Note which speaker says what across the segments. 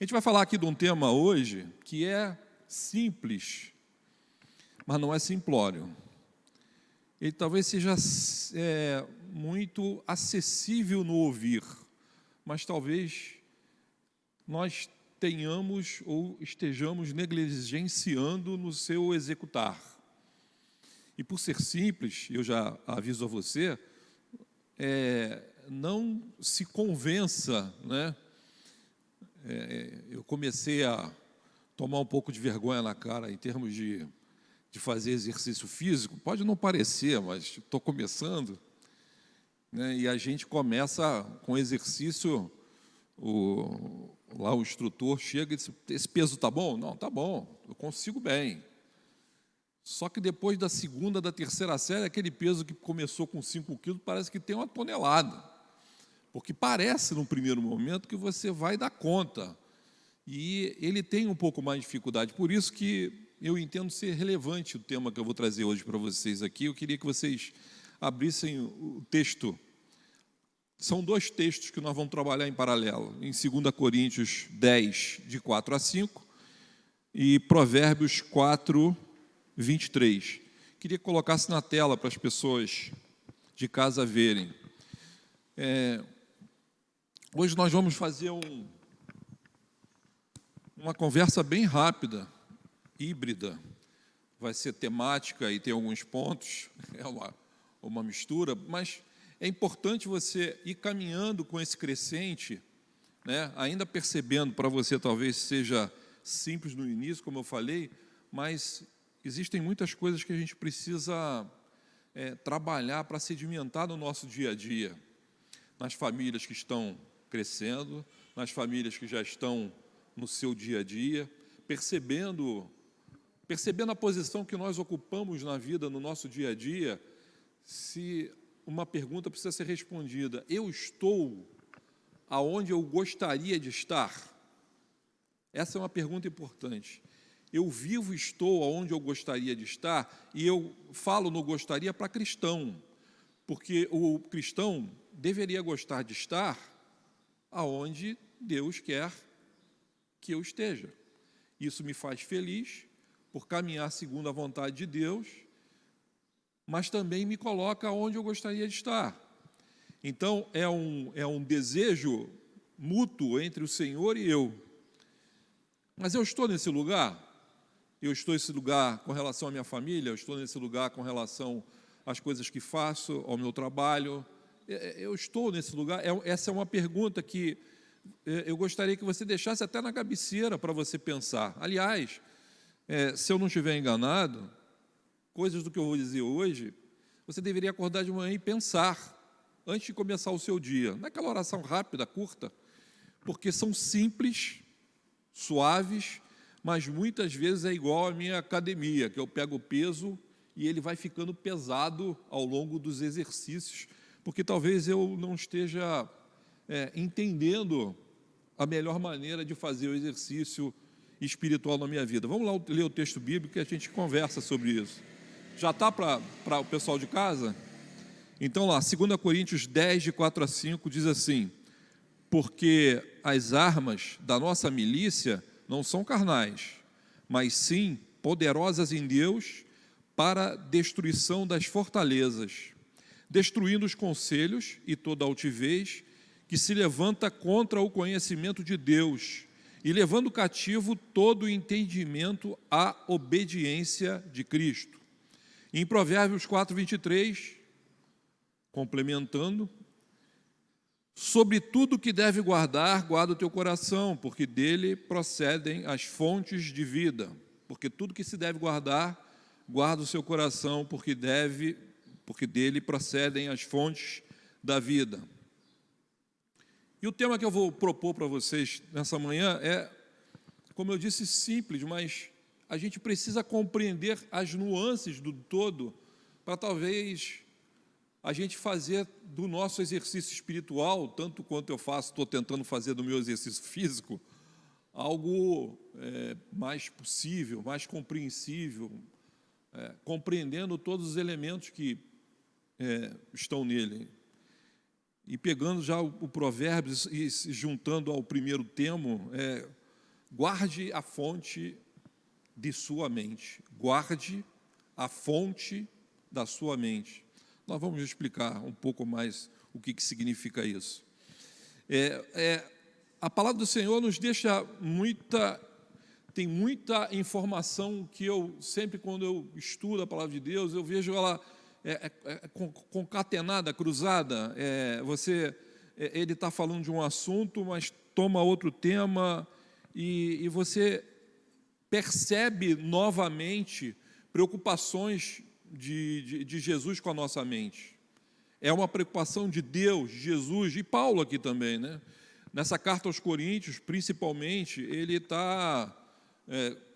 Speaker 1: A gente vai falar aqui de um tema hoje que é simples, mas não é simplório. Ele talvez seja muito acessível no ouvir, mas talvez nós tenhamos ou estejamos negligenciando no seu executar. E por ser simples, eu já aviso a você, não se convença, né? Eu comecei a tomar um pouco de vergonha na cara em termos de fazer exercício físico. Pode não parecer, mas estou começando, né? E a gente começa com exercício, lá o instrutor chega e diz: esse peso está bom? Não, está bom, eu consigo bem. Só que depois da segunda, da terceira série, aquele peso que começou com 5 quilos parece que tem 1 tonelada. Porque parece, num primeiro momento, que você vai dar conta. E ele tem um pouco mais de dificuldade. Por isso que eu entendo ser relevante o tema que eu vou trazer hoje para vocês aqui. Eu queria que vocês abrissem o texto. São 2 textos que nós vamos trabalhar em paralelo. Em 2 Coríntios 10, de 4 a 5, e Provérbios 4, 23. Queria que colocasse na tela para as pessoas de casa verem. Hoje nós vamos fazer uma conversa bem rápida, híbrida. Vai ser temática e tem alguns pontos, é uma mistura, mas é importante você ir caminhando com esse crescente, né? Ainda percebendo, para você talvez seja simples no início, como eu falei, mas existem muitas coisas que a gente precisa trabalhar para sedimentar no nosso dia a dia, nas famílias que estão crescendo, nas famílias que já estão no seu dia a dia, percebendo a posição que nós ocupamos na vida, no nosso dia a dia. Se uma pergunta precisa ser respondida: eu estou aonde eu gostaria de estar? Essa é uma pergunta importante. Eu vivo, estou aonde eu gostaria de estar, e eu falo no gostaria para cristão, porque o cristão deveria gostar de estar aonde Deus quer que eu esteja. Isso me faz feliz por caminhar segundo a vontade de Deus, mas também me coloca onde eu gostaria de estar. Então, é um desejo mútuo entre o Senhor e eu. Mas eu estou nesse lugar? Eu estou nesse lugar com relação à minha família? Eu estou nesse lugar com relação às coisas que faço, ao meu trabalho? Eu estou nesse lugar? Essa é uma pergunta que eu gostaria que você deixasse até na cabeceira para você pensar. Aliás, se eu não estiver enganado, coisas do que eu vou dizer hoje, você deveria acordar de manhã e pensar, antes de começar o seu dia, naquela oração rápida, curta, porque são simples, suaves, mas muitas vezes é igual à minha academia, que eu pego o peso e ele vai ficando pesado ao longo dos exercícios, porque talvez eu não esteja entendendo a melhor maneira de fazer o exercício espiritual na minha vida. Vamos lá ler o texto bíblico e a gente conversa sobre isso. Já está para o pessoal de casa? Então lá, 2 Coríntios 10, de 4 a 5, diz assim: porque as armas da nossa milícia não são carnais, mas sim poderosas em Deus para destruição das fortalezas, destruindo os conselhos e toda altivez que se levanta contra o conhecimento de Deus, e levando cativo todo o entendimento à obediência de Cristo. Em Provérbios 4, 23, complementando: sobre tudo que deve guardar, guarda o teu coração, porque dele procedem as fontes de vida. Porque tudo que se deve guardar, guarda o seu coração, porque dele procedem as fontes da vida. E o tema que eu vou propor para vocês nessa manhã é, como eu disse, simples, mas a gente precisa compreender as nuances do todo para talvez a gente fazer do nosso exercício espiritual, tanto quanto eu faço, estou tentando fazer do meu exercício físico, algo mais possível, mais compreensível, compreendendo todos os elementos que estão nele. E pegando já o Provérbios e se juntando ao primeiro termo, guarde a fonte de sua mente. Guarde a fonte da sua mente. Nós vamos explicar um pouco mais o que significa isso. A palavra do Senhor nos deixa tem muita informação que eu, sempre quando eu estudo a palavra de Deus, eu vejo ela concatenada, cruzada. Ele está falando de um assunto, mas toma outro tema, e você percebe novamente preocupações de Jesus com a nossa mente. É uma preocupação de Deus, de Jesus, e Paulo aqui também, né? Nessa carta aos Coríntios, principalmente, ele está,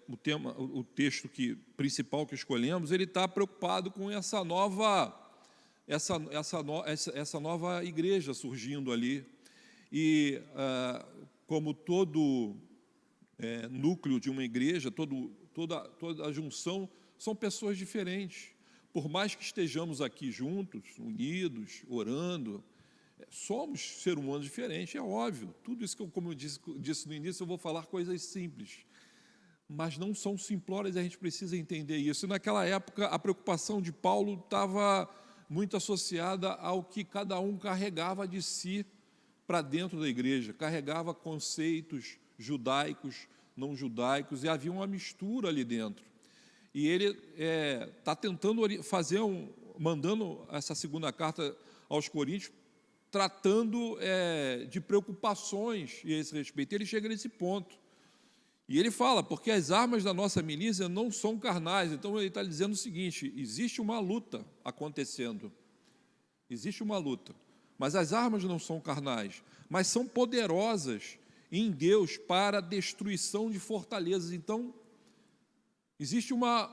Speaker 1: o texto principal que escolhemos, ele está preocupado com essa nova igreja surgindo ali. E como todo núcleo de uma igreja, toda a junção, são pessoas diferentes. Por mais que estejamos aqui juntos, unidos, orando, somos seres humanos diferentes, é óbvio. Tudo isso como eu disse no início, eu vou falar coisas simples, mas não são simplórias, a gente precisa entender isso. E naquela época, a preocupação de Paulo estava muito associada ao que cada um carregava de si para dentro da igreja, carregava conceitos judaicos, não judaicos, e havia uma mistura ali dentro. E ele está tentando mandando essa segunda carta aos Coríntios, tratando de preocupações a esse respeito. Ele chega nesse ponto. E ele fala, porque as armas da nossa milícia não são carnais. Então, ele está dizendo o seguinte, existe uma luta acontecendo. Existe uma luta. Mas as armas não são carnais, mas são poderosas em Deus para a destruição de fortalezas. Então, existe uma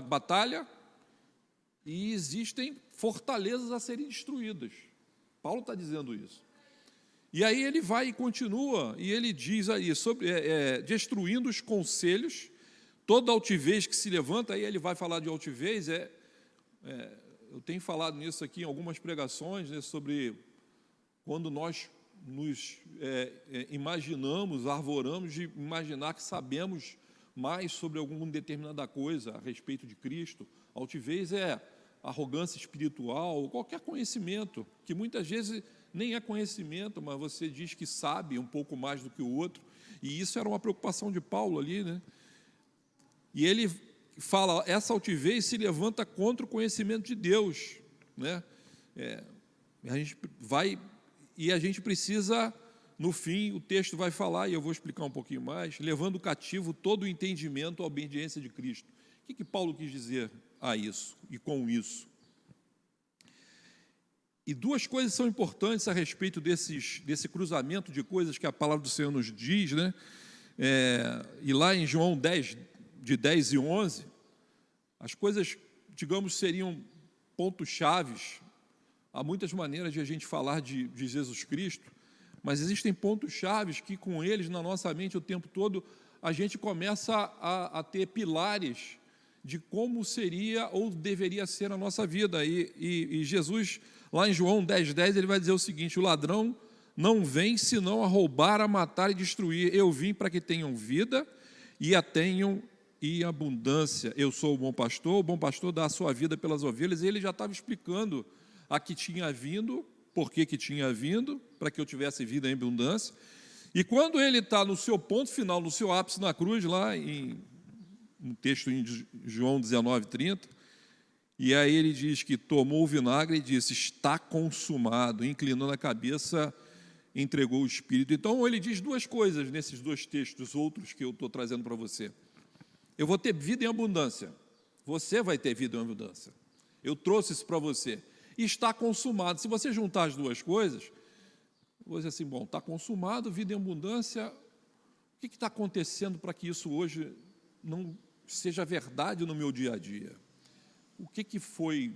Speaker 1: batalha e existem fortalezas a serem destruídas. Paulo está dizendo isso. E aí ele vai e continua, e ele diz aí, destruindo os conselhos, toda altivez que se levanta, aí ele vai falar de altivez, eu tenho falado nisso aqui em algumas pregações, né, sobre quando nós nos imaginamos, arvoramos de imaginar que sabemos mais sobre alguma determinada coisa a respeito de Cristo. Altivez é arrogância espiritual, qualquer conhecimento, que muitas vezes nem é conhecimento, mas você diz que sabe um pouco mais do que o outro, e isso era uma preocupação de Paulo ali, né? E ele fala, essa altivez se levanta contra o conhecimento de Deus, né? A gente precisa, no fim, o texto vai falar, e eu vou explicar um pouquinho mais, levando cativo todo o entendimento à obediência de Cristo. O que Paulo quis dizer a isso e com isso? E duas coisas são importantes a respeito desse cruzamento de coisas que a palavra do Senhor nos diz, né? E lá em João 10, de 10 e 11, as coisas, digamos, seriam pontos chaves. Há muitas maneiras de a gente falar de Jesus Cristo, mas existem pontos chaves que com eles na nossa mente o tempo todo a gente começa a ter pilares de como seria ou deveria ser a nossa vida. E Jesus, lá em João 10:10, ele vai dizer o seguinte: o ladrão não vem senão a roubar, a matar e destruir. Eu vim para que tenham vida e a tenham em abundância. Eu sou o bom pastor dá a sua vida pelas ovelhas. E ele já estava explicando a que tinha vindo, por que tinha vindo, para que eu tivesse vida em abundância. E quando ele está no seu ponto final, no seu ápice na cruz, lá no texto em João 19:30, e aí ele diz que tomou o vinagre e disse, está consumado, inclinando a cabeça, entregou o Espírito. Então ele diz duas coisas nesses dois textos, outros que eu estou trazendo para você. Eu vou ter vida em abundância, você vai ter vida em abundância. Eu trouxe isso para você. E está consumado. Se você juntar as duas coisas, vou dizer assim, bom, está consumado, vida em abundância, o que está acontecendo para que isso hoje não seja verdade no meu dia a dia? O que foi,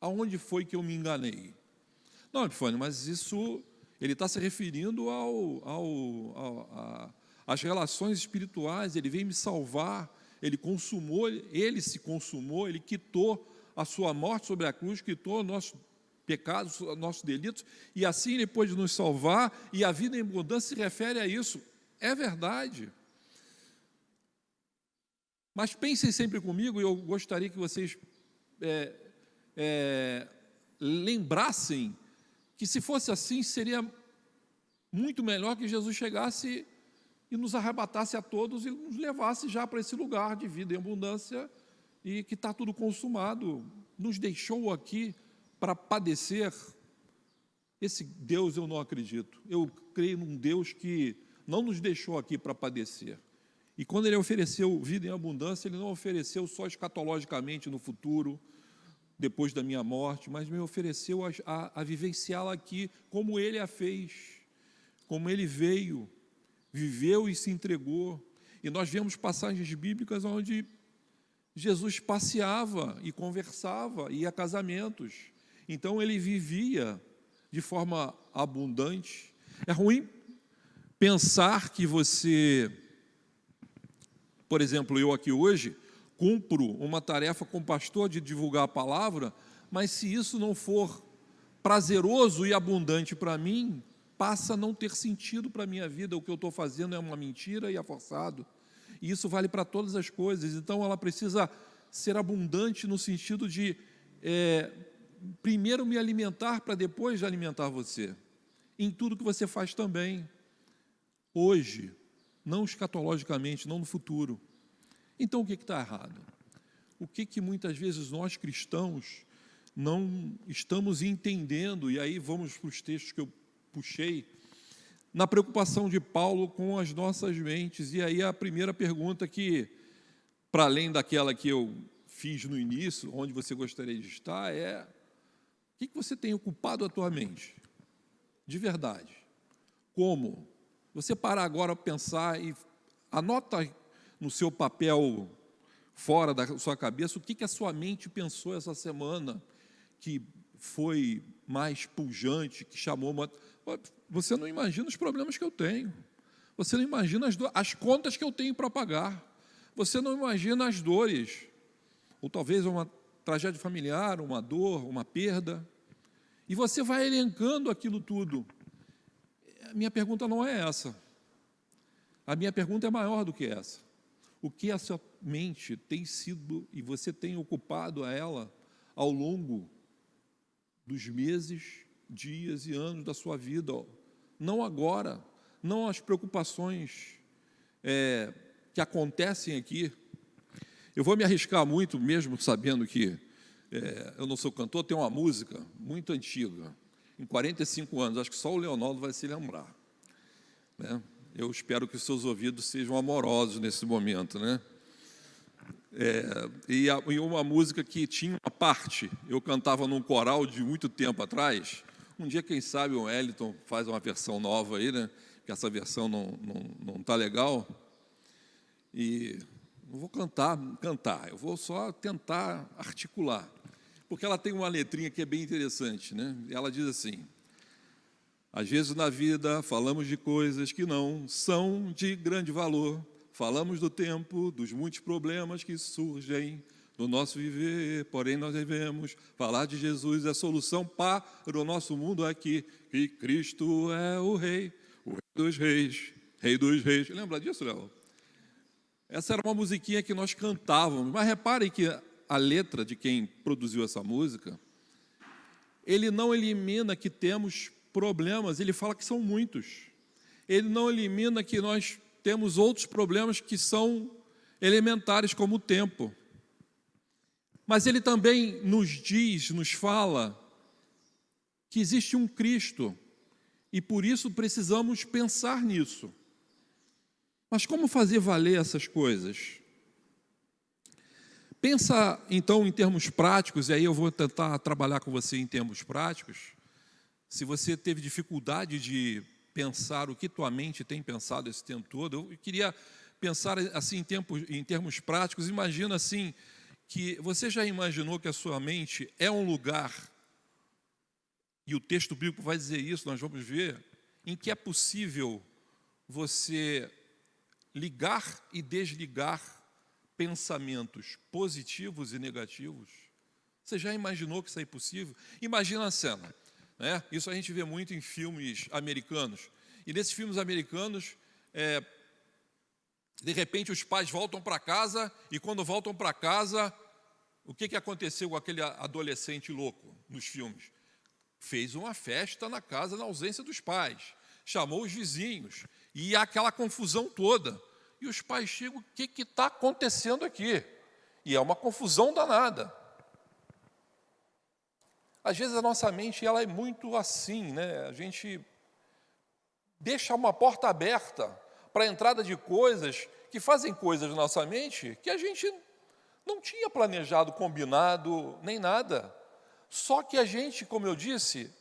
Speaker 1: aonde foi que eu me enganei? Não, Epifânio, mas isso, ele está se referindo às relações espirituais, ele veio me salvar, ele se consumou, ele quitou a sua morte sobre a cruz, quitou nossos pecados, nossos delitos, e assim ele pôde nos salvar, e a vida em abundância se refere a isso. É verdade. Mas pensem sempre comigo, e eu gostaria que vocês lembrassem que, se fosse assim, seria muito melhor que Jesus chegasse e nos arrebatasse a todos e nos levasse já para esse lugar de vida em abundância e que está tudo consumado. Nos deixou aqui para padecer. Esse Deus eu não acredito. Eu creio num Deus que não nos deixou aqui para padecer. E quando Ele ofereceu vida em abundância, Ele não ofereceu só escatologicamente no futuro, depois da minha morte, mas me ofereceu a vivenciá-la aqui, como Ele a fez, como Ele veio, viveu e se entregou. E nós vemos passagens bíblicas onde Jesus passeava e conversava, ia a casamentos. Então, Ele vivia de forma abundante. É ruim pensar que você, por exemplo, eu aqui hoje, cumpro uma tarefa como pastor de divulgar a palavra, mas se isso não for prazeroso e abundante para mim, passa a não ter sentido para a minha vida. O que eu estou fazendo é uma mentira e é forçado. E isso vale para todas as coisas. Então, ela precisa ser abundante no sentido de primeiro me alimentar para depois alimentar você. Em tudo que você faz também. Hoje, não escatologicamente, não no futuro. Então, o que está errado? O que muitas vezes nós cristãos não estamos entendendo? E aí vamos para os textos que eu puxei, na preocupação de Paulo com as nossas mentes. E aí a primeira pergunta que, para além daquela que eu fiz no início, onde você gostaria de estar, é: o que você tem ocupado a tua mente? De verdade. Como? Você parar agora para pensar e anota no seu papel, fora da sua cabeça, o que a sua mente pensou essa semana, que foi mais pujante, que chamou uma... Você não imagina os problemas que eu tenho. Você não imagina as contas que eu tenho para pagar. Você não imagina as dores. Ou talvez uma tragédia familiar, uma dor, uma perda. E você vai elencando aquilo tudo. A minha pergunta não é essa. A minha pergunta é maior do que essa. O que a sua mente tem sido e você tem ocupado a ela ao longo dos meses, dias e anos da sua vida? Não agora, não as preocupações que acontecem aqui. Eu vou me arriscar muito, mesmo sabendo que eu não sou cantor. Tem uma música muito antiga, em 45 anos, acho que só o Leonardo vai se lembrar, né? Eu espero que os seus ouvidos sejam amorosos nesse momento, né? E uma música que tinha uma parte, eu cantava num coral de muito tempo atrás. Um dia, quem sabe, o Wellington faz uma versão nova aí, né? Que essa versão não está legal. E não vou cantar, eu vou só tentar articular, porque ela tem uma letrinha que é bem interessante, né? Ela diz assim: às vezes na vida falamos de coisas que não são de grande valor, falamos do tempo, dos muitos problemas que surgem no nosso viver, porém nós devemos falar de Jesus, a solução para o nosso mundo aqui, que Cristo é o Rei dos Reis, Rei dos Reis. Lembra disso, Léo? Essa era uma musiquinha que nós cantávamos, mas reparem que a letra de quem produziu essa música, ele não elimina que temos problemas, ele fala que são muitos. Ele não elimina que nós temos outros problemas que são elementares, como o tempo. Mas ele também nos diz, nos fala, que existe um Cristo, e por isso precisamos pensar nisso. Mas como fazer valer essas coisas? Pensa, então, em termos práticos, e aí eu vou tentar trabalhar com você em termos práticos. Se você teve dificuldade de pensar o que tua mente tem pensado esse tempo todo, eu queria pensar assim em termos práticos. Imagina assim, que você já imaginou que a sua mente é um lugar, e o texto bíblico vai dizer isso, nós vamos ver, em que é possível você ligar e desligar pensamentos positivos e negativos? Você já imaginou que isso é possível? Imagina a cena, né? Isso a gente vê muito em filmes americanos. E nesses filmes americanos, de repente os pais voltam para casa, e quando voltam para casa, o que aconteceu com aquele adolescente louco nos filmes? Fez uma festa na casa na ausência dos pais, chamou os vizinhos, e aquela confusão toda. E os pais chegam, o que está acontecendo aqui? E é uma confusão danada. Às vezes a nossa mente ela é muito assim, né? A gente deixa uma porta aberta para a entrada de coisas que fazem coisas na nossa mente que a gente não tinha planejado, combinado, nem nada. Só que a gente, como eu disse,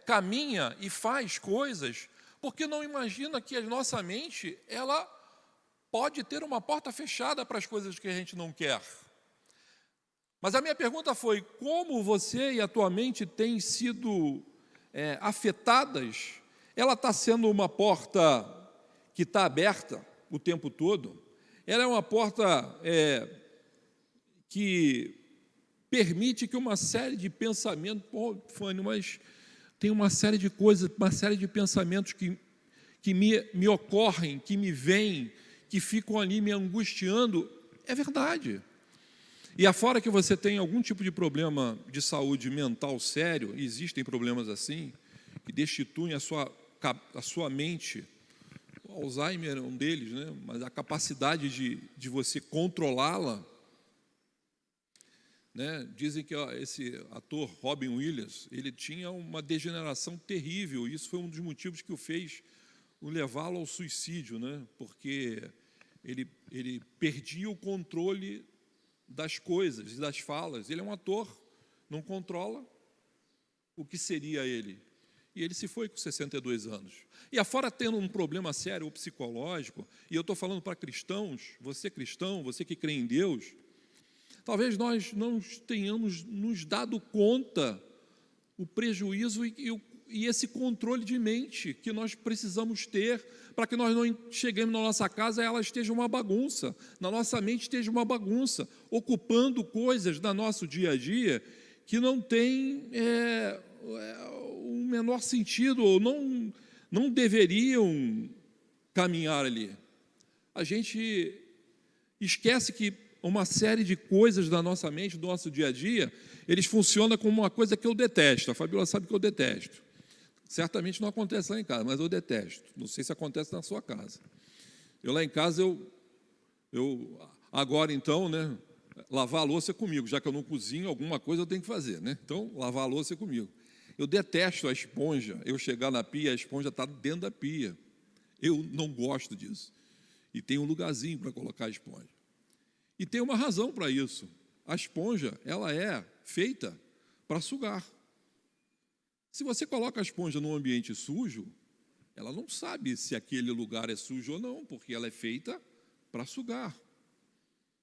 Speaker 1: caminha e faz coisas porque não imagina que a nossa mente ela pode ter uma porta fechada para as coisas que a gente não quer. Mas a minha pergunta foi, como você e a tua mente têm sido afetadas? Ela está sendo uma porta que está aberta o tempo todo? Ela é uma porta que permite que uma série de pensamentos, Fânio, mas tem uma série de coisas, uma série de pensamentos que me ocorrem, que me vêm, que ficam ali me angustiando. É verdade. E afora que você tem algum tipo de problema de saúde mental sério, e existem problemas assim, que destituem a sua mente, o Alzheimer é um deles, né? Mas a capacidade de você controlá-la, né? Dizem que esse ator Robin Williams, ele tinha uma degeneração terrível, e isso foi um dos motivos que o fez levá-lo ao suicídio, né? Porque ele perdia o controle das coisas e das falas. Ele é um ator, não controla o que seria ele. E ele se foi com 62 anos. E afora tendo um problema sério, psicológico, e eu estou falando para cristãos, você cristão, você que crê em Deus, talvez nós não tenhamos nos dado conta o prejuízo e esse controle de mente que nós precisamos ter para que nós não cheguemos na nossa casa e ela esteja uma bagunça, na nossa mente esteja uma bagunça, ocupando coisas do nosso dia a dia que não tem o menor sentido ou não deveriam caminhar ali. A gente esquece que uma série de coisas da nossa mente, do nosso dia a dia, eles funcionam como uma coisa que eu detesto. A Fabiola sabe que eu detesto. Certamente não acontece lá em casa, mas eu detesto. Não sei se acontece na sua casa. Eu lá em casa, agora então, né, lavar a louça é comigo, já que eu não cozinho, alguma coisa eu tenho que fazer, né? Então, lavar a louça é comigo. Eu detesto a esponja, eu chegar na pia, a esponja está dentro da pia. Eu não gosto disso. E tem um lugarzinho para colocar a esponja. E tem uma razão para isso. A esponja, ela é feita para sugar. Se você coloca a esponja num ambiente sujo, ela não sabe se aquele lugar é sujo ou não, porque ela é feita para sugar.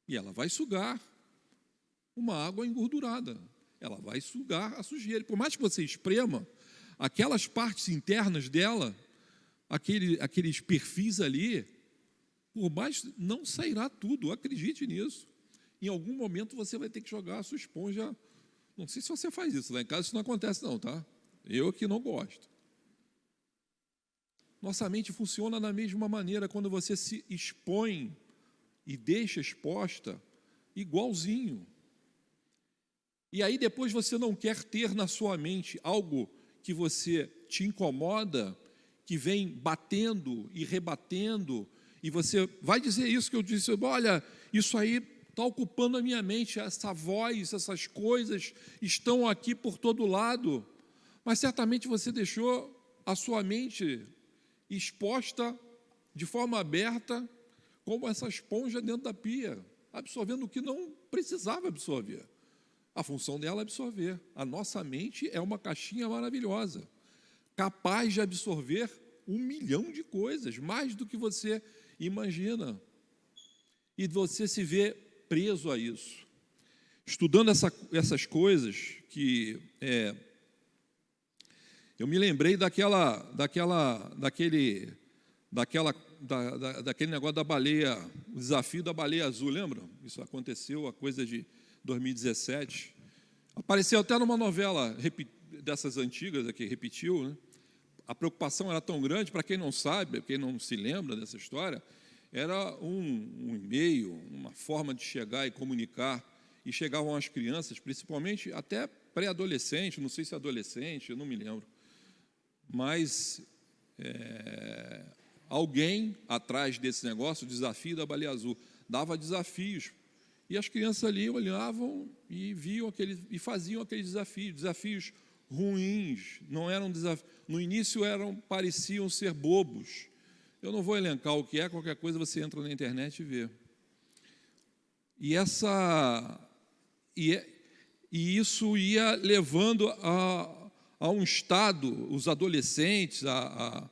Speaker 1: E ela vai sugar uma água engordurada. Ela vai sugar a sujeira. Por mais que você esprema, aquelas partes internas dela, aqueles perfis ali, por mais não sairá tudo, acredite nisso. Em algum momento você vai ter que jogar a sua esponja. Não sei se você faz isso, lá em casa isso não acontece não, tá? Eu que não gosto. Nossa mente funciona da mesma maneira quando você se expõe e deixa exposta, igualzinho. E aí depois você não quer ter na sua mente algo que você te incomoda, que vem batendo e rebatendo, e você vai dizer isso que eu disse, olha, isso aí está ocupando a minha mente, essa voz, essas coisas estão aqui por todo lado. Mas certamente você deixou a sua mente exposta de forma aberta, como essa esponja dentro da pia, absorvendo o que não precisava absorver. A função dela é absorver. A nossa mente é uma caixinha maravilhosa, capaz de absorver 1 milhão de coisas, mais do que você imagina. E você se vê preso a isso. Estudando essas coisas que... eu me lembrei daquele negócio da baleia, o desafio da baleia azul, lembram? Isso aconteceu, a coisa de 2017. Apareceu até numa novela dessas antigas, que repetiu, né? a preocupação era tão grande, para quem não sabe, quem não se lembra dessa história, era um e-mail, uma forma de chegar e comunicar, e chegavam as crianças, principalmente até pré-adolescente, não sei se adolescente, eu não me lembro, mas alguém atrás desse negócio, o desafio da Baleia Azul, dava desafios, e as crianças ali olhavam e viam e faziam aqueles desafios ruins, não eram desafios, no início pareciam ser bobos. Eu não vou elencar o que é, qualquer coisa você entra na internet e vê. E isso ia levando a um estado, os adolescentes, a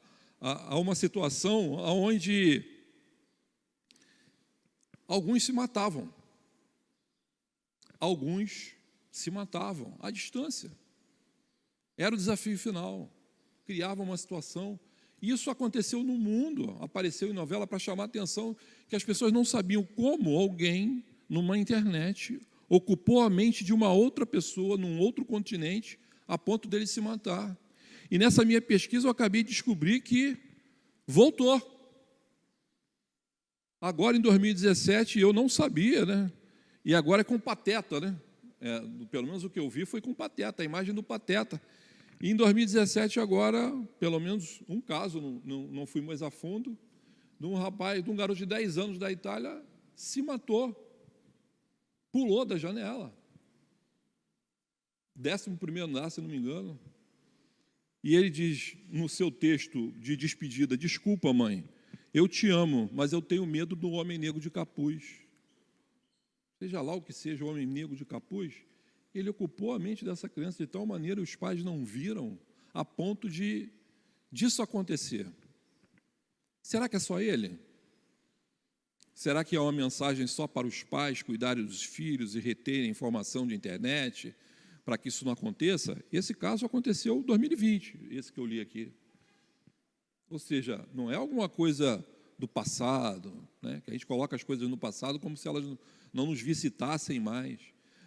Speaker 1: uma situação onde alguns se matavam. Alguns se matavam à distância. Era o desafio final. Criava uma situação. Isso aconteceu no mundo, apareceu em novela para chamar a atenção que as pessoas não sabiam como alguém, numa internet, ocupou a mente de uma outra pessoa, num outro continente, a ponto dele se matar. E nessa minha pesquisa eu acabei de descobrir que voltou. Agora, em 2017, eu não sabia, né? E agora é com Pateta, né? Pelo menos o que eu vi foi com Pateta, a imagem do Pateta. E em 2017, agora, pelo menos um caso, não fui mais a fundo, de um garoto de 10 anos da Itália, se matou, pulou da janela. 11º andar, se não me engano. E ele diz no seu texto de despedida: desculpa, mãe, eu te amo, mas eu tenho medo do homem negro de capuz. Seja lá o que seja o homem negro de capuz, ele ocupou a mente dessa criança de tal maneira que os pais não viram a ponto disso acontecer. Será que é só ele? Será que é uma mensagem só para os pais cuidarem dos filhos e reterem informação de internet para que isso não aconteça? Esse caso aconteceu em 2020, esse que eu li aqui. Ou seja, não é alguma coisa do passado, né, que a gente coloca as coisas no passado como se elas não nos visitassem mais.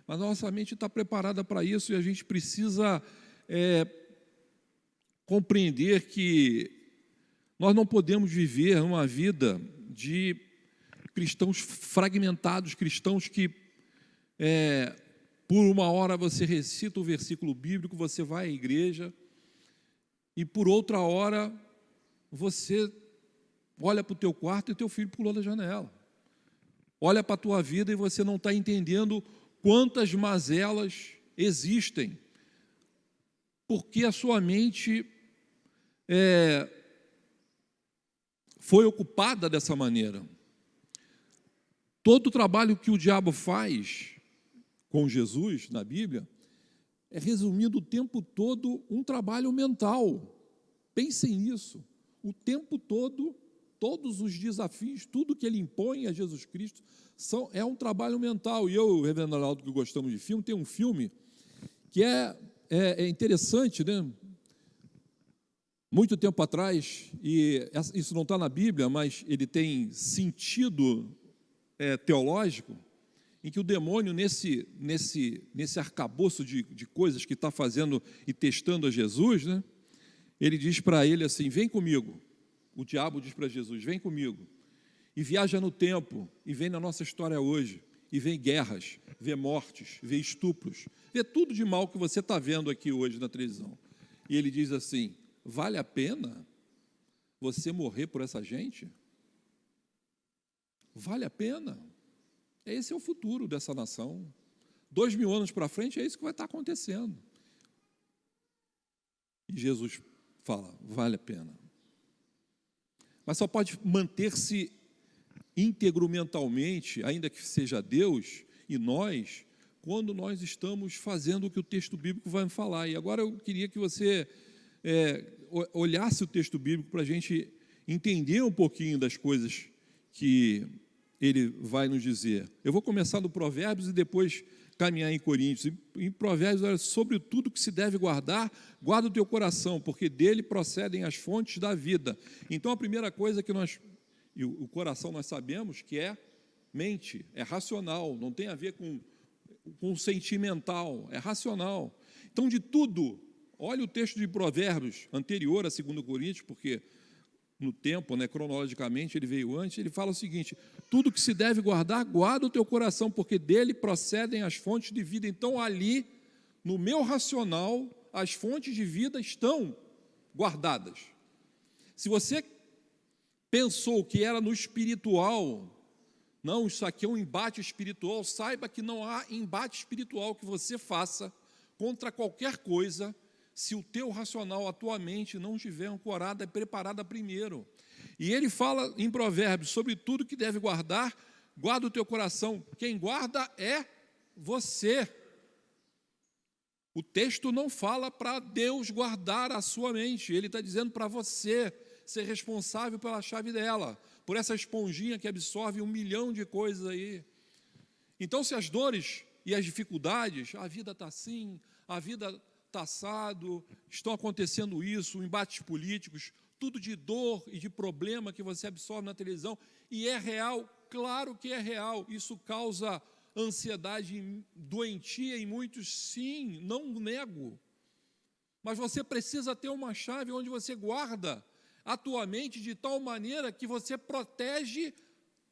Speaker 1: Mas a nossa mente está preparada para isso e a gente precisa compreender que nós não podemos viver uma vida de cristãos fragmentados, cristãos que, por uma hora você recita o versículo bíblico, você vai à igreja, e por outra hora você olha para o teu quarto e teu filho pulou da janela. Olha para a tua vida e você não está entendendo quantas mazelas existem, porque a sua mente foi ocupada dessa maneira. Todo o trabalho que o diabo faz com Jesus na Bíblia é resumido o tempo todo um trabalho mental. Pensem nisso. O tempo todo, todos os desafios, tudo que ele impõe a Jesus Cristo é um trabalho mental. E eu, reverendo Arnaldo, que gostamos de filme, tem um filme que é interessante, né? Muito tempo atrás, e isso não está na Bíblia, mas ele tem sentido teológico, em que o demônio, nesse arcabouço de coisas que está fazendo e testando a Jesus, né? Ele diz para ele assim: vem comigo. O diabo diz para Jesus: vem comigo. E viaja no tempo, e vem na nossa história hoje, e vê guerras, vê mortes, vê estupros, vê tudo de mal que você está vendo aqui hoje na televisão. E ele diz assim: vale a pena você morrer por essa gente? Vale a pena? Esse é o futuro dessa nação. 2000 anos para frente, é isso que vai estar acontecendo. E Jesus fala: vale a pena. Mas só pode manter-se íntegro mentalmente, ainda que seja Deus e nós, quando nós estamos fazendo o que o texto bíblico vai falar. E agora eu queria que você olhasse o texto bíblico para a gente entender um pouquinho das coisas que ele vai nos dizer. Eu vou começar no Provérbios e depois caminhar em Coríntios. Em Provérbios, olha: sobre tudo que se deve guardar, guarda o teu coração, porque dele procedem as fontes da vida. Então, a primeira coisa que o coração nós sabemos que é mente, é racional, não tem a ver com sentimental, é racional. Então, de tudo Olha o texto de Provérbios, anterior a 2 Coríntios, porque no tempo, cronologicamente, ele veio antes. Ele fala o seguinte: tudo que se deve guardar, guarda o teu coração, porque dele procedem as fontes de vida. Então, ali, no meu racional, as fontes de vida estão guardadas. Se você pensou que era no espiritual, não, isso aqui é um embate espiritual, saiba que não há embate espiritual que você faça contra qualquer coisa, se o teu racional, a tua mente não estiver ancorada e preparada primeiro. E ele fala em Provérbios, sobre tudo que deve guardar, guarda o teu coração. Quem guarda é você. O texto não fala para Deus guardar a sua mente, ele está dizendo para você ser responsável pela chave dela, por essa esponjinha que absorve 1 milhão de coisas aí. Então, se as dores e as dificuldades, a vida está assim, a vida está assado, estão acontecendo isso, embates políticos, tudo de dor e de problema que você absorve na televisão, e é real, claro que é real, isso causa ansiedade doentia em muitos, sim, não nego, mas você precisa ter uma chave onde você guarda a tua mente de tal maneira que você protege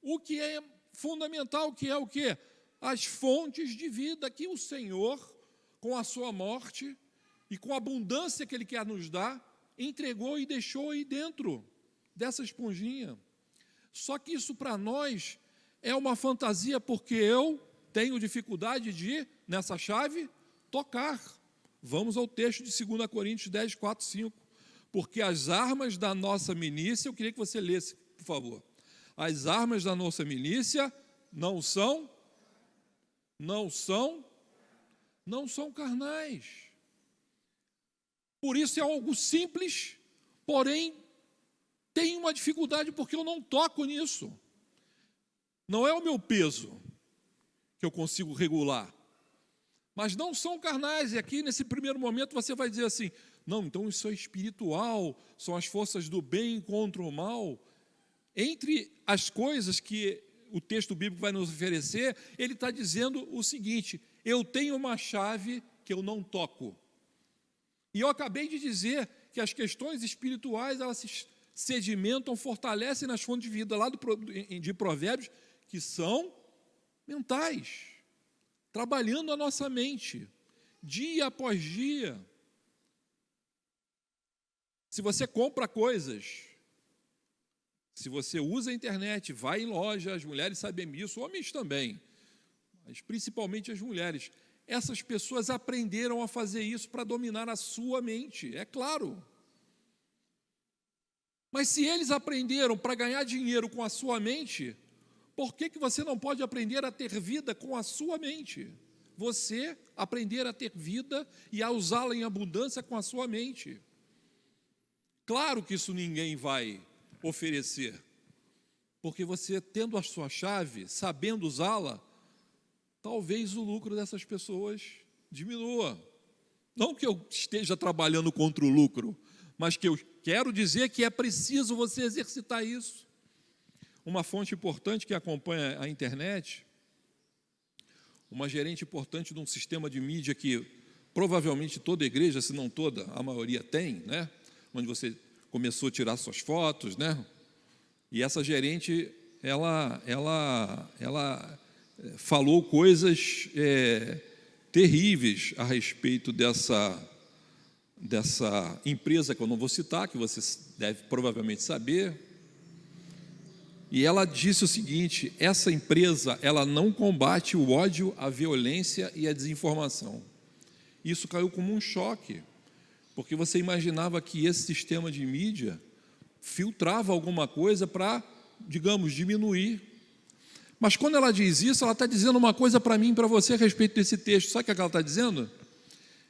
Speaker 1: o que é fundamental, que é o quê? As fontes de vida que o Senhor, com a sua morte e com a abundância que Ele quer nos dar, entregou e deixou aí dentro dessa esponjinha. Só que isso para nós é uma fantasia, porque eu tenho dificuldade de, nessa chave, tocar. Vamos ao texto de 2 Coríntios 10, 4, 5. Porque as armas da nossa milícia, eu queria que você lesse, por favor. As armas da nossa milícia não são carnais. Por isso é algo simples, porém tem uma dificuldade porque eu não toco nisso. Não é o meu peso que eu consigo regular. Mas não são carnais, e aqui nesse primeiro momento você vai dizer assim: não, então isso é espiritual, são as forças do bem contra o mal. Entre as coisas que o texto bíblico vai nos oferecer, ele está dizendo o seguinte: eu tenho uma chave que eu não toco. E eu acabei de dizer que as questões espirituais, elas se sedimentam, fortalecem nas fontes de vida lá de Provérbios, que são mentais, trabalhando a nossa mente, dia após dia. Se você compra coisas, se você usa a internet, vai em loja, as mulheres sabem disso, homens também, mas principalmente as mulheres, essas pessoas aprenderam a fazer isso para dominar a sua mente, é claro. Mas se eles aprenderam para ganhar dinheiro com a sua mente, por que você não pode aprender a ter vida com a sua mente? Você aprender a ter vida e a usá-la em abundância com a sua mente. Claro que isso ninguém vai oferecer, porque você, tendo a sua chave, sabendo usá-la, talvez o lucro dessas pessoas diminua. Não que eu esteja trabalhando contra o lucro, mas que eu quero dizer que é preciso você exercitar isso. Uma fonte importante que acompanha a internet, uma gerente importante de um sistema de mídia que provavelmente toda igreja, se não toda, a maioria tem, onde você começou a tirar suas fotos, e essa gerente, ela falou coisas terríveis a respeito dessa empresa que eu não vou citar, que você deve provavelmente saber. E ela disse o seguinte: essa empresa, ela não combate o ódio, a violência e a desinformação. Isso caiu como um choque, porque você imaginava que esse sistema de mídia filtrava alguma coisa para, digamos, diminuir. Mas quando ela diz isso, ela está dizendo uma coisa para mim e para você a respeito desse texto. Sabe o que ela está dizendo?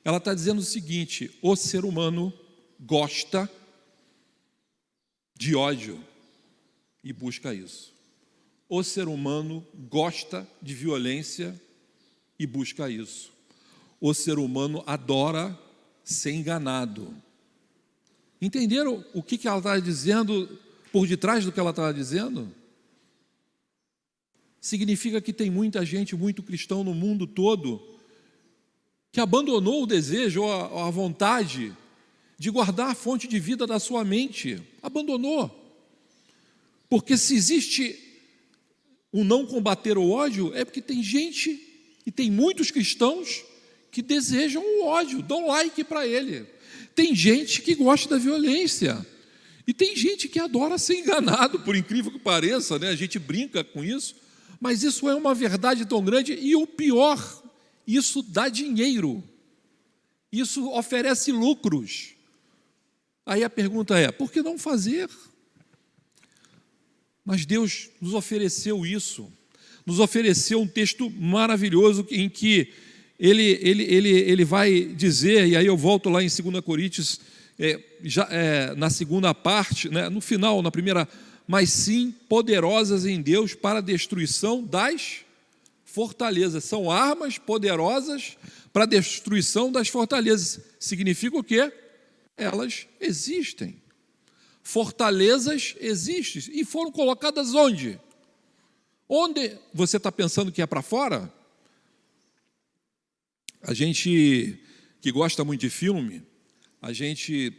Speaker 1: Ela está dizendo o seguinte: o ser humano gosta de ódio e busca isso. O ser humano gosta de violência e busca isso. O ser humano adora ser enganado. Entenderam o que ela está dizendo por detrás do que ela está dizendo? Significa que tem muita gente, muito cristão no mundo todo, que abandonou o desejo ou a vontade de guardar a fonte de vida da sua mente. Abandonou. Porque se existe o não combater o ódio, é porque tem gente, e tem muitos cristãos, que desejam o ódio, dão like para ele. Tem gente que gosta da violência. E tem gente que adora ser enganado, por incrível que pareça, né? A gente brinca com isso, mas isso é uma verdade tão grande, e o pior, isso dá dinheiro, isso oferece lucros. Aí a pergunta é, por que não fazer? Mas Deus nos ofereceu isso, nos ofereceu um texto maravilhoso em que ele vai dizer, e aí eu volto lá em 2 Coríntios, na segunda parte, né, no final, na primeira, mas sim poderosas em Deus para a destruição das fortalezas. São armas poderosas para a destruição das fortalezas. Significa o quê? Elas existem. Fortalezas existem. E foram colocadas onde? Onde você está pensando que é para fora? A gente que gosta muito de filme, a gente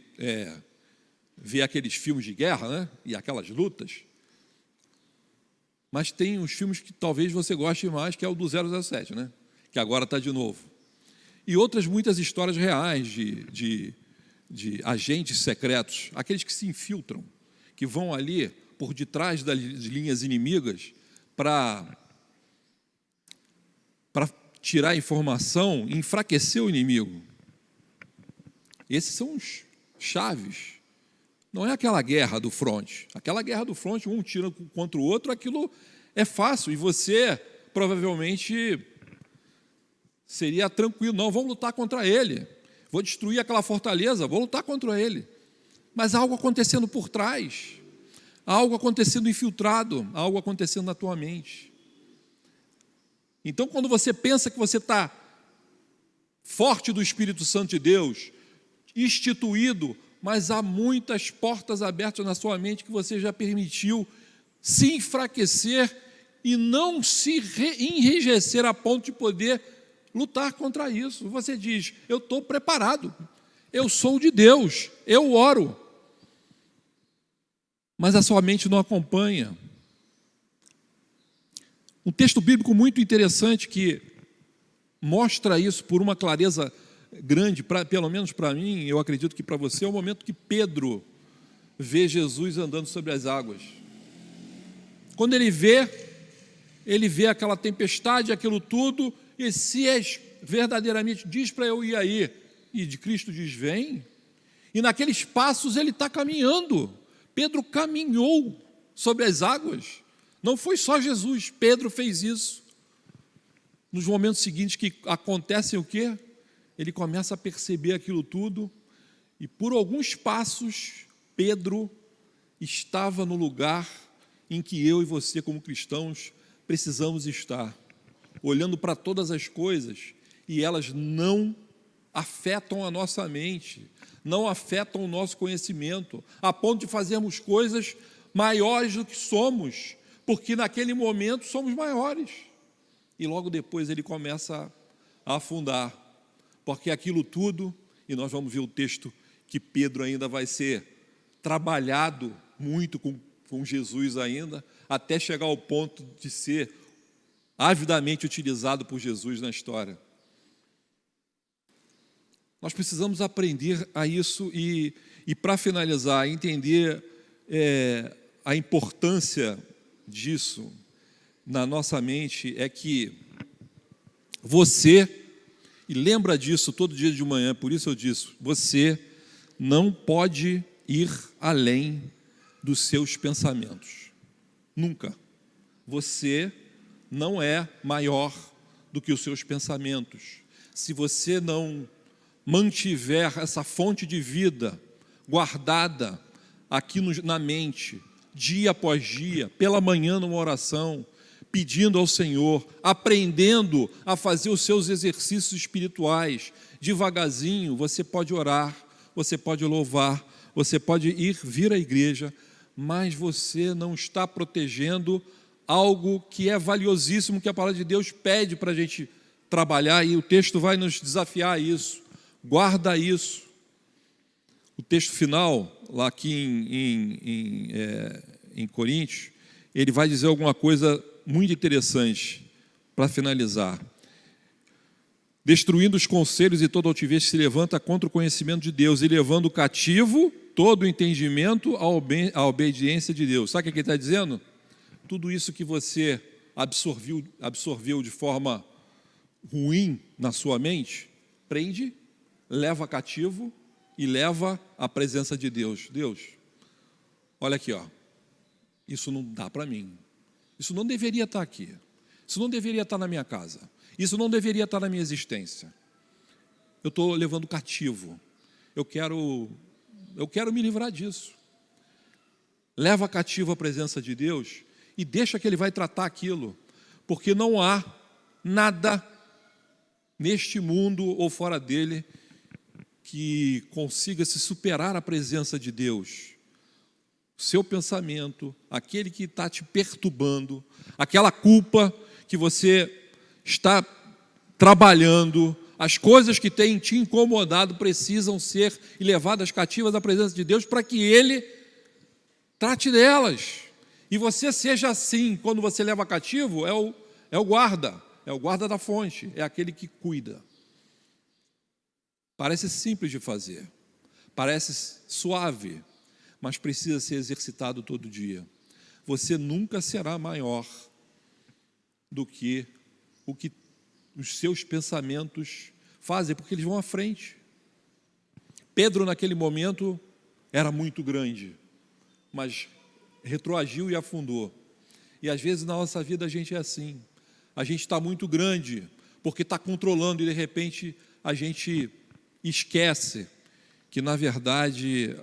Speaker 1: vê aqueles filmes de guerra, né? E aquelas lutas. Mas tem uns filmes que talvez você goste mais, que é o do 007, né? Que agora está de novo. E outras muitas histórias reais de agentes secretos, aqueles que se infiltram, que vão ali por detrás das linhas inimigas para tirar informação e enfraquecer o inimigo. Esses são os chaves. Não é aquela guerra do fronte. Aquela guerra do fronte, um tira contra o outro, aquilo é fácil, e você provavelmente seria tranquilo. Não, vamos lutar contra ele. Vou destruir aquela fortaleza, vou lutar contra ele. Mas há algo acontecendo por trás, há algo acontecendo infiltrado, há algo acontecendo na tua mente. Então, quando você pensa que você está forte do Espírito Santo de Deus, instituído, mas há muitas portas abertas na sua mente que você já permitiu se enfraquecer e não se enrijecer a ponto de poder lutar contra isso. Você diz, eu estou preparado, eu sou de Deus, eu oro, mas a sua mente não acompanha. Um texto bíblico muito interessante que mostra isso por uma clareza grande, pelo menos para mim, eu acredito que para você, é o momento que Pedro vê Jesus andando sobre as águas. Quando ele vê aquela tempestade, aquilo tudo, e se és verdadeiramente, diz para eu ir aí, e de Cristo diz, vem, e naqueles passos ele está caminhando. Pedro caminhou sobre as águas. Não foi só Jesus, Pedro fez isso. Nos momentos seguintes que acontecem o quê? Ele começa a perceber aquilo tudo, e por alguns passos, Pedro estava no lugar em que eu e você, como cristãos, precisamos estar, olhando para todas as coisas, e elas não afetam a nossa mente, não afetam o nosso conhecimento, a ponto de fazermos coisas maiores do que somos, porque naquele momento somos maiores. E logo depois ele começa a afundar, porque aquilo tudo, e nós vamos ver o texto que Pedro ainda vai ser trabalhado muito com Jesus ainda, até chegar ao ponto de ser avidamente utilizado por Jesus na história. Nós precisamos aprender a isso e para finalizar, entender a importância disso na nossa mente é que você, e lembra disso todo dia de manhã, por isso eu disse, você não pode ir além dos seus pensamentos, nunca. Você não é maior do que os seus pensamentos. Se você não mantiver essa fonte de vida guardada aqui na mente, dia após dia, pela manhã numa oração, pedindo ao Senhor, aprendendo a fazer os seus exercícios espirituais, devagarzinho, você pode orar, você pode louvar, você pode vir à igreja, mas você não está protegendo algo que é valiosíssimo, que a palavra de Deus pede para a gente trabalhar, e o texto vai nos desafiar a isso. Guarda isso. O texto final, lá aqui em Coríntios, ele vai dizer alguma coisa muito interessante para finalizar. Destruindo os conselhos e toda altivez que se levanta contra o conhecimento de Deus e levando cativo todo o entendimento à obediência de Deus. Sabe o que ele está dizendo? Tudo isso que você absorveu de forma ruim na sua mente, prende, leva cativo e leva à presença de Deus. Deus, olha aqui, ó, isso não dá para mim. Isso não deveria estar aqui. Isso não deveria estar na minha casa. Isso não deveria estar na minha existência. Eu estou levando cativo. Eu quero me livrar disso. Leva cativo a presença de Deus e deixa que Ele vai tratar aquilo. Porque não há nada neste mundo ou fora dele que consiga se superar a presença de Deus. O seu pensamento, aquele que está te perturbando, aquela culpa que você está trabalhando, as coisas que têm te incomodado precisam ser levadas cativas à presença de Deus para que Ele trate delas. E você seja assim, quando você leva cativo, é o guarda da fonte, é aquele que cuida. Parece simples de fazer, parece suave, mas precisa ser exercitado todo dia. Você nunca será maior do que o que os seus pensamentos fazem, porque eles vão à frente. Pedro, naquele momento, era muito grande, mas retroagiu e afundou. E às vezes na nossa vida a gente é assim. A gente está muito grande, porque está controlando e de repente a gente esquece que na verdade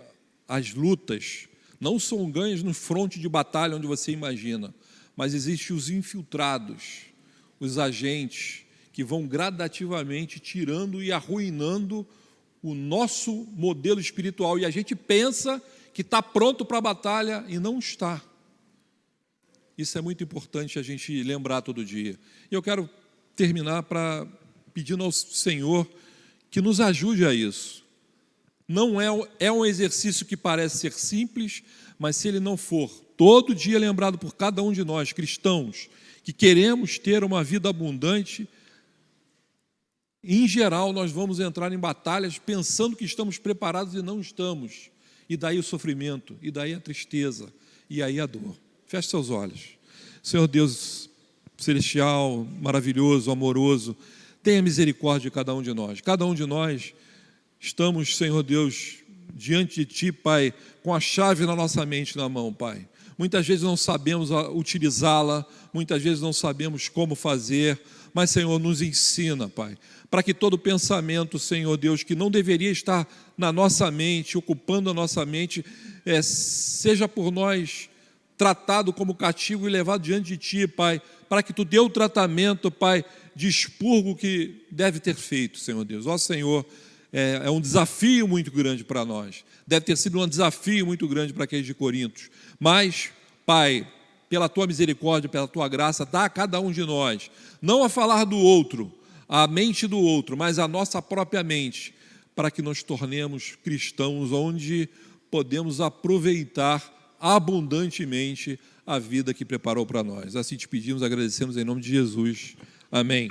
Speaker 1: as lutas não são ganhas no fronte de batalha onde você imagina, mas existem os infiltrados, os agentes que vão gradativamente tirando e arruinando o nosso modelo espiritual, e a gente pensa que está pronto para a batalha e não está. Isso é muito importante a gente lembrar todo dia. E eu quero terminar pedindo ao Senhor que nos ajude a isso. Não é um exercício que parece ser simples, mas se ele não for todo dia lembrado por cada um de nós, cristãos, que queremos ter uma vida abundante, em geral nós vamos entrar em batalhas pensando que estamos preparados e não estamos. E daí o sofrimento, e daí a tristeza, e aí a dor. Feche seus olhos. Senhor Deus celestial, maravilhoso, amoroso, tenha misericórdia de cada um de nós. Cada um de nós estamos, Senhor Deus, diante de Ti, Pai, com a chave na nossa mente na mão, Pai. Muitas vezes não sabemos utilizá-la, muitas vezes não sabemos como fazer, mas, Senhor, nos ensina, Pai, para que todo pensamento, Senhor Deus, que não deveria estar na nossa mente, ocupando a nossa mente, seja por nós tratado como cativo e levado diante de Ti, Pai, para que Tu dê o tratamento, Pai, de expurgo que deve ter feito, Senhor Deus. Ó Senhor, é um desafio muito grande para nós, deve ter sido um desafio muito grande para aqueles de Corinto, mas, Pai, pela Tua misericórdia, pela Tua graça, dá a cada um de nós, não a falar do outro, a mente do outro, mas a nossa própria mente, para que nos tornemos cristãos, onde podemos aproveitar abundantemente a vida que preparou para nós. Assim te pedimos, agradecemos em nome de Jesus. Amém.